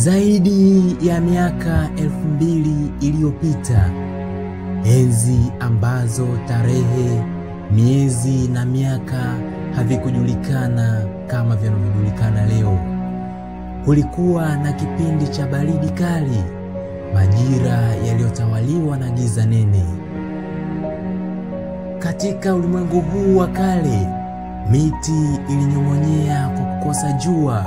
Zaidi ya miaka 2000 iliyopita, enzi ambazo tarehe, miezi na miaka havikujulikana kama vinavyojulikana leo, kulikuwa na kipindi cha baridi kali, majira yaliyotawaliwa na giza nene. Katika ulimwengu huu wa kale, miti ilinyong'onyea kwa kukosa jua,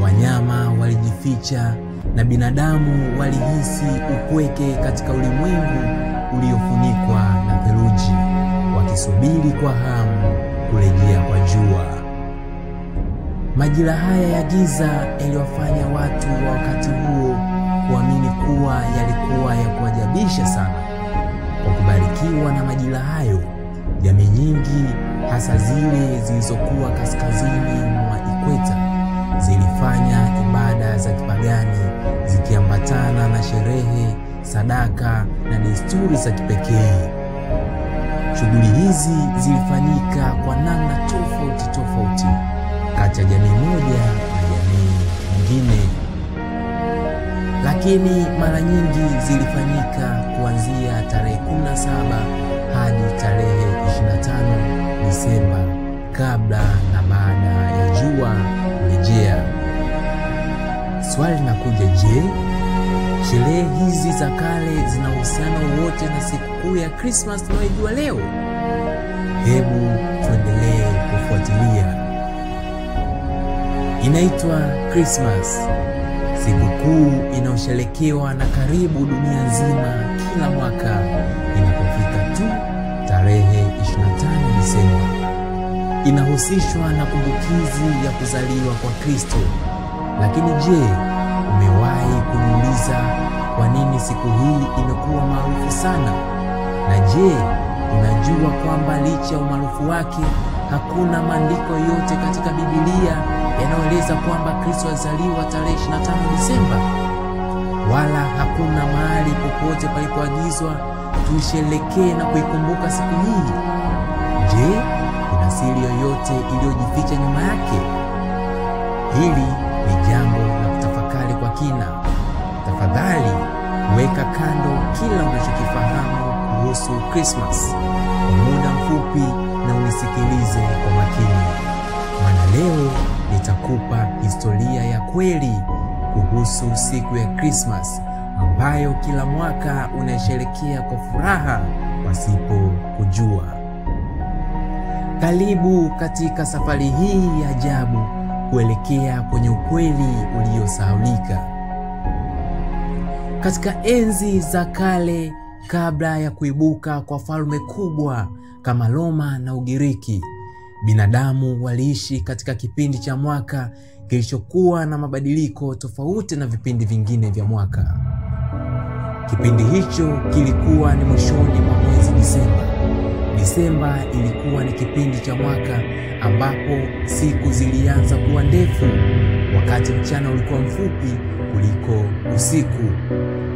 wanyama walijificha na binadamu walihisi upweke katika ulimwengu uliofunikwa na theluji, wakisubiri kwa hamu kurejea kwa jua. Majira haya ya giza yaliwafanya watu wa wakati huo kuamini kuwa yalikuwa ya kuajabisha sana. Kwa kubarikiwa na majira hayo, jamii nyingi, hasa zile zilizokuwa kaskazini mwa ikweta, zilifanya ibada za kipagani zikiambatana na sherehe, sadaka na desturi za kipekee. Shughuli hizi zilifanyika kwa namna tofauti kati ya jamii moja na jamii nyingine, lakini mara nyingi zilifanyika kuanzia tarehe 17 hadi tarehe 25 Disemba, kabla na baada ya jua kurejea. Swali linakuja, je, sherehe hizi za kale zina uhusiano wote na sikukuu ya Christmas tunayojua leo? Hebu tuendelee kufuatilia. Inaitwa Christmas, sikukuu inayosherekewa na karibu dunia nzima kila mwaka inapofika tu tarehe 25 Disemba. Inahusishwa na kumbukizi ya kuzaliwa kwa Kristo. Lakini je, umewahi kujiuliza kwa nini siku hii imekuwa maarufu sana? Na je, unajua kwamba licha ya umaarufu wake, hakuna maandiko yote katika Biblia yanayoeleza kwamba Kristo alizaliwa tarehe 25 Disemba? Wala hakuna mahali popote palipoagizwa tuisherekee na kuikumbuka siku hii. Je, kuna siri yoyote iliyojificha nyuma yake? Hili ni jambo la kutafakari kwa kina. Tafadhali weka kando kila unachokifahamu kuhusu Christmas kwa muda mfupi na unisikilize kwa makini, maana leo nitakupa historia ya kweli kuhusu siku ya Christmas ambayo kila mwaka unaisherehekea kwa furaha pasipo kujua. Karibu katika safari hii ya ajabu kuelekea kwenye ukweli uliosahaulika. Katika enzi za kale, kabla ya kuibuka kwa falme kubwa kama Roma na Ugiriki, binadamu waliishi katika kipindi cha mwaka kilichokuwa na mabadiliko tofauti na vipindi vingine vya mwaka. Kipindi hicho kilikuwa ni mwishoni mwa mwezi Disemba. Disemba ilikuwa ni kipindi cha mwaka ambapo siku zilianza kuwa ndefu, wakati mchana ulikuwa mfupi kuliko usiku.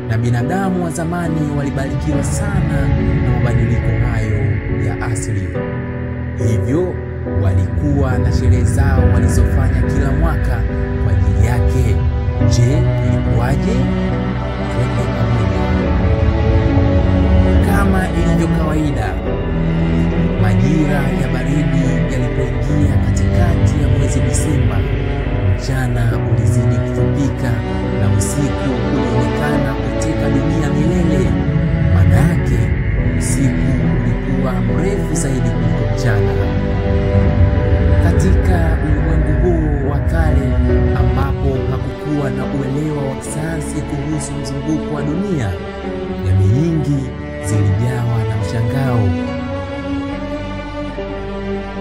Na binadamu wa zamani walibarikiwa sana na mabadiliko hayo ya asili. Hivyo walikuwa na sherehe zao walizofanya kila mwaka kwa ajili yake. Je, ilikuwaje? Twende pamoja. Kama ilivyo kawaida, majira ya baridi yalipoingia katikati ya mwezi Disemba, mchana ulizidi kufupika na usiku ulionekana kuteka dunia milele. Maana yake usiku ulikuwa mrefu zaidi kuliko mchana. Katika ulimwengu huu wa kale ambapo hakukuwa na uelewa wa kisayansi kuhusu mzunguko wa dunia, jamii nyingi zilijawa na mshangao.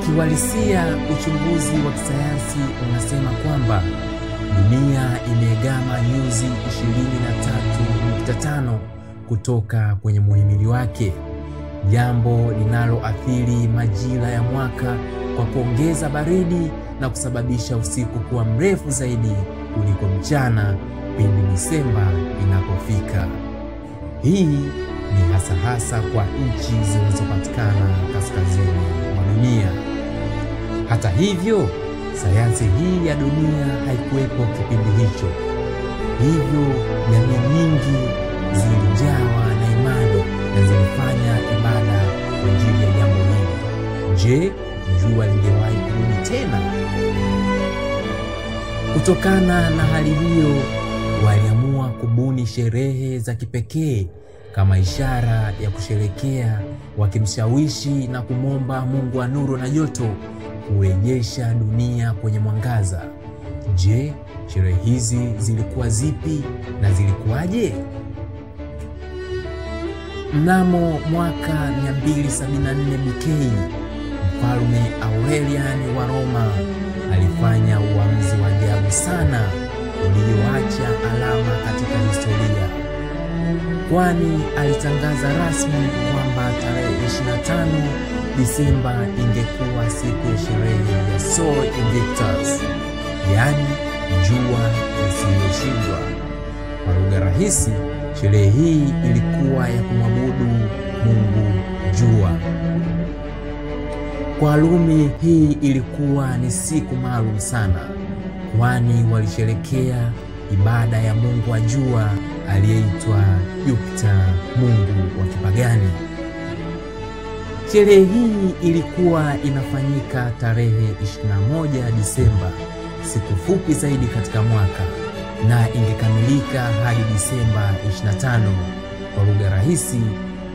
Kiuhalisia, uchunguzi wa kisayansi unasema kwamba dunia imegama nyuzi 23.5 kutoka kwenye muhimili wake, jambo linaloathiri majira ya mwaka kwa kuongeza baridi na kusababisha usiku kuwa mrefu zaidi kuliko mchana pindi Disemba inapofika. Hii ni hasa kwa nchi zinazopatikana kaskazini mwa dunia. Hata hivyo, sayansi hii ya dunia haikuwepo kipindi hicho. Hivyo jamii nyingi zilijawa na imani na zilifanya ibada kwa ajili ya jambo hili. Je, jua lingewahi kurudi tena? Kutokana na hali hiyo, waliamua kubuni sherehe za kipekee kama ishara ya kusherekea, wakimshawishi na kumwomba Mungu wa nuru na joto kurejesha dunia kwenye mwangaza. Je, sherehe hizi zilikuwa zipi na zilikuwaje? Mnamo mwaka 274 BK, Mfalme Aurelian wa Roma alifanya uamuzi wa ajabu sana ulioacha alama katika historia, kwani alitangaza rasmi kwamba tarehe 25 Disemba ingekuwa siku ya sherehe ya Sol Invictus, yaani jua lisiloshindwa. Kwa lugha rahisi, sherehe hii ilikuwa ya kumwabudu Mungu jua. Kwa Warumi hii ilikuwa ni siku maalum sana, kwani walisherekea ibada ya mungu wa jua aliyeitwa Jupiter, mungu wa kipagani. Sherehe hii ilikuwa inafanyika tarehe 21 Disemba, siku fupi zaidi katika mwaka, na ingekamilika hadi Disemba 25. Kwa lugha rahisi,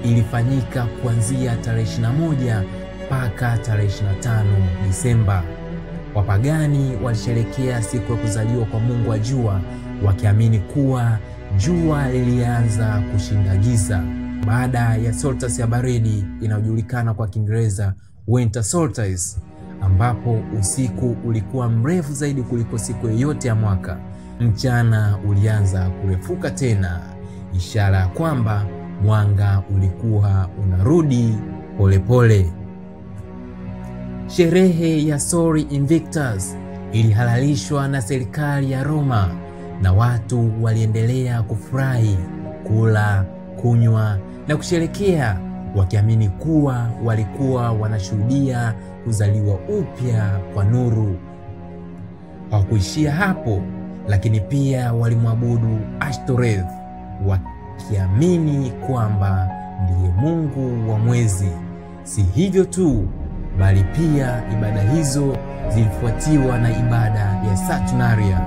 ilifanyika kuanzia tarehe 21 mpaka tarehe 25 Disemba. Wapagani walisherekea siku ya kuzaliwa kwa mungu wa jua, wakiamini kuwa jua lilianza kushinda giza baada ya solstice ya baridi inayojulikana kwa Kiingereza winter solstice, ambapo usiku ulikuwa mrefu zaidi kuliko siku yoyote ya mwaka. Mchana ulianza kurefuka tena, ishara ya kwamba mwanga ulikuwa unarudi polepole. Sherehe ya Sol Invictus ilihalalishwa na serikali ya Roma, na watu waliendelea kufurahi, kula, kunywa na kusherekea, wakiamini kuwa walikuwa wanashuhudia kuzaliwa upya kwa nuru. Hawakuishia hapo, lakini pia walimwabudu Ashtoreth, wakiamini kwamba ndiye mungu wa mwezi. Si hivyo tu, bali pia ibada hizo zilifuatiwa na ibada ya Saturnalia.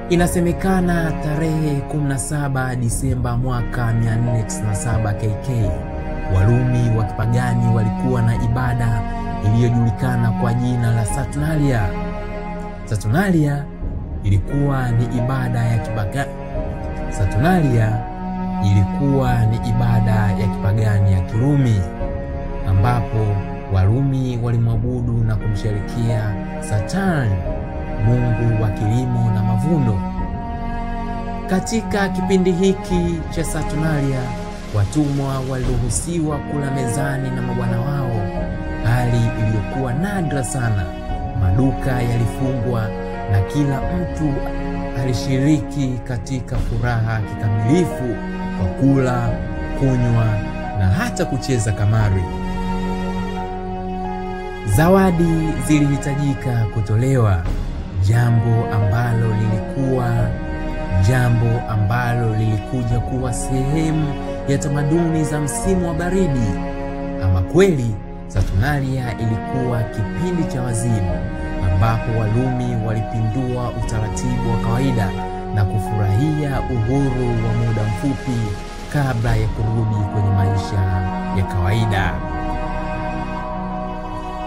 Inasemekana tarehe 17 Disemba mwaka 497 KK, Warumi wa kipagani walikuwa na ibada iliyojulikana kwa jina la Saturnalia. Saturnalia ilikuwa ni ibada ya kipagani. Saturnalia ilikuwa ni ibada ya kipagani ya Kirumi, ambapo Warumi walimwabudu na kumsherekea Saturn, mungu wa kilimo na mavuno. Katika kipindi hiki cha Saturnalia, watumwa waliruhusiwa kula mezani na mabwana wao, hali iliyokuwa nadra sana. Maduka yalifungwa na kila mtu alishiriki katika furaha kikamilifu kwa kula, kunywa na hata kucheza kamari. Zawadi zilihitajika kutolewa, jambo ambalo lilikuja kuwa sehemu ya tamaduni za msimu wa baridi. Ama kweli, Saturnalia ilikuwa kipindi cha wazimu, ambapo Warumi walipindua utaratibu wa kawaida na kufurahia uhuru wa muda mfupi kabla ya kurudi kwenye maisha ya kawaida.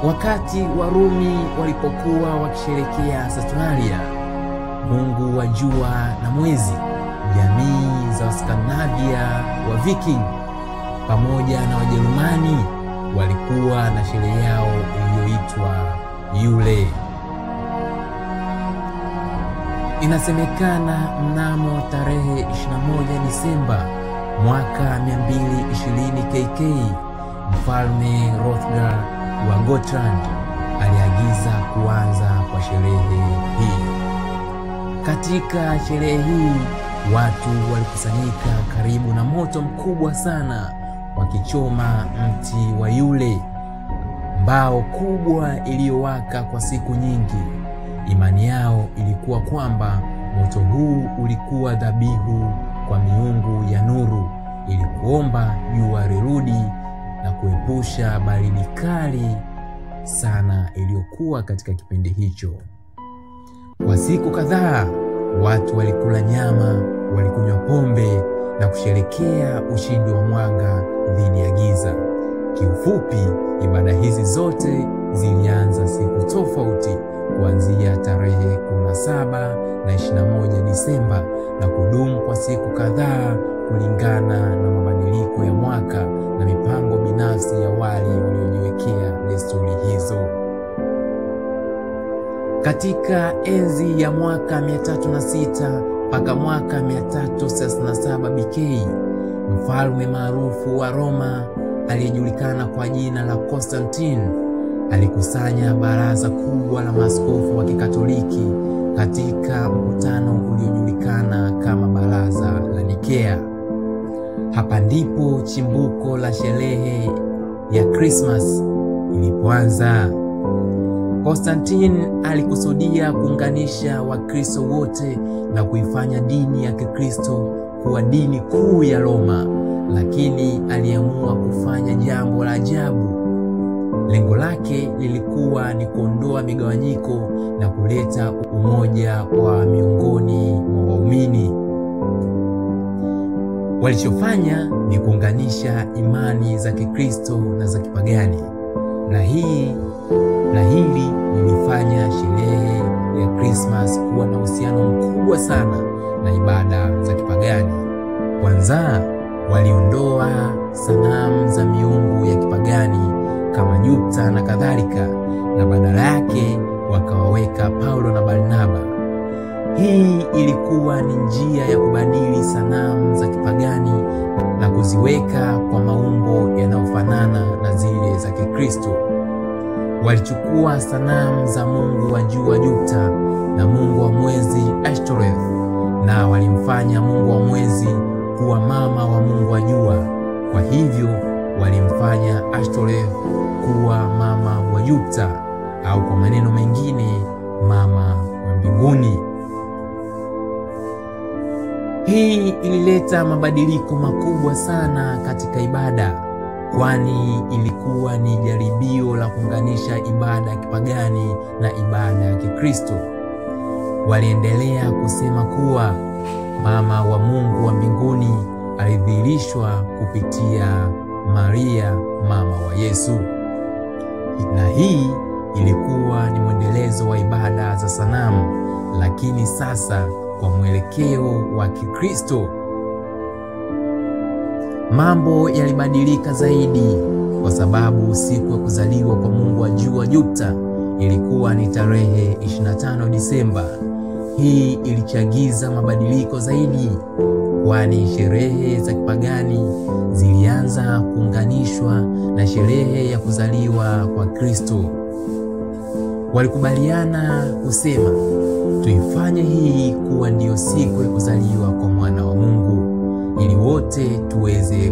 Wakati Warumi walipokuwa wakisherekea Saturnalia, mungu wa jua na mwezi, jamii za Skandinavia wa Viking pamoja na Wajerumani walikuwa na sherehe yao iliyoitwa Yule. Inasemekana mnamo tarehe 21 Disemba mwaka 220 KK, Mfalme Hrothgar wa Gotland aliagiza kuanza kwa sherehe hii. Katika sherehe hii, watu walikusanyika karibu na moto mkubwa sana, wakichoma mti wa Yule, mbao kubwa iliyowaka kwa siku nyingi. Imani yao ilikuwa kwamba Moto huu ulikuwa dhabihu kwa miungu ya nuru ili kuomba jua lirudi na kuepusha baridi kali sana iliyokuwa katika kipindi hicho. Kwa siku kadhaa watu walikula nyama, walikunywa pombe na kusherekea ushindi wa mwanga dhidi ya giza. Kiufupi, ibada hizi zote zilianza siku tofauti kuanzia tarehe 17 na 21 Disemba na kudumu kwa siku kadhaa kulingana na mabadiliko ya mwaka na mipango binafsi ya wale waliojiwekea desturi hizo. Katika enzi ya mwaka 306 mpaka mwaka 337 BK, mfalme maarufu wa Roma aliyejulikana kwa jina la Constantine alikusanya baraza kubwa la maaskofu wa Kikatoliki katika mkutano uliojulikana kama Baraza la Nikea. Hapa ndipo chimbuko la sherehe ya Christmas ilipoanza. Constantine alikusudia kuunganisha Wakristo wote na kuifanya dini ya Kikristo kuwa dini kuu ya Roma, lakini aliamua kufanya jambo la ajabu. Lengo lake lilikuwa ni kuondoa migawanyiko na kuleta umoja wa miongoni mwa waumini. Walichofanya ni kuunganisha imani za Kikristo na za kipagani, na hili lilifanya sherehe ya Christmas kuwa na uhusiano mkubwa sana na ibada za kipagani. Kwanza, waliondoa sanamu za miungu ya kipagani kama Jupiter na kadhalika, na badala yake wakawaweka Paulo na Barnaba. Hii ilikuwa ni njia ya kubadili sanamu za kipagani na kuziweka kwa maumbo yanayofanana na zile za Kikristo. Walichukua sanamu za mungu wa jua Jupiter na mungu wa mwezi Ashtoreth, na walimfanya mungu wa mwezi kuwa mama wa mungu wa jua. Kwa hivyo walimfanya Ashtoreth kuwa mama wa Jupiter, au kwa maneno mengine, mama wa mbinguni. Hii ilileta mabadiliko makubwa sana katika ibada, kwani ilikuwa ni jaribio la kuunganisha ibada ya kipagani na ibada ya Kikristo. Waliendelea kusema kuwa mama wa Mungu wa mbinguni alidhihirishwa kupitia Maria, mama wa Yesu. Na hii ilikuwa ni mwendelezo wa ibada za sanamu, lakini sasa kwa mwelekeo wa Kikristo. Mambo yalibadilika zaidi kwa sababu siku ya kuzaliwa kwa mungu wa jua Jupiter ilikuwa ni tarehe 25 Disemba. Hii ilichagiza mabadiliko zaidi, kwani sherehe za kipagani zilianza kuunganishwa na sherehe ya kuzaliwa kwa Kristo. Walikubaliana kusema, tuifanye hii kuwa ndiyo siku ya kuzaliwa kwa mwana wa Mungu ili wote tuweze